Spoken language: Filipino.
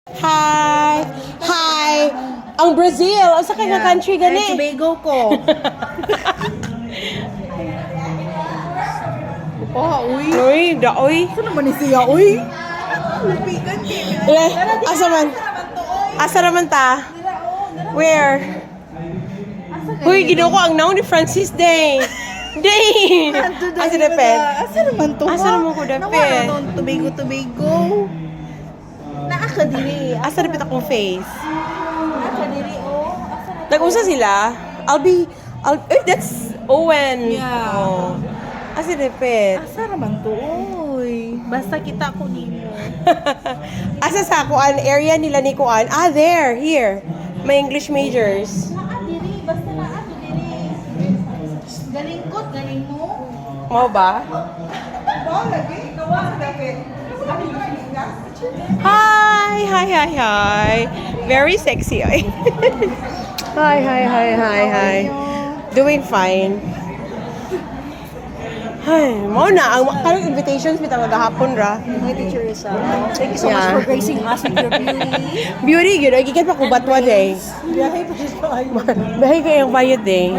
Hi! Hi! Ang Brazil! Ang sa kanya country gani? Tobago ko. Uy. Uy, daoy. Ano naman ni siya, uy? Asa man? Asa naman ta? Where? Uy, ginoo ko ang naon ni Francis Day. Day! Asa dapet? Asa naman to? Asa naman ko dapet? Nawala doon, Tobago. Naaka diri. Asa dapet akong face? Naaka diri, oh. Nag-usa sila? That's Owen. Yeah. Oh. Asa dapet? Asa naman to, uy? Basta kita ko dito. Asa sa kuan area nila ni kuan? There, here. May English majors. Naa diri, basta naa to diri. Galingkot, galing mo. Mo ba? Hi. Very sexy. Ay. Hi. Doing fine. Ay, mo na ang kanang invitations bitang gahapon ra. Hi, Teacher Risa. Thank you so Yeah. much for gracing us with your beauty. Beauty gyud, gikan pa ko batwa day. Biyahe pa siya. Bahay kayang bayad day.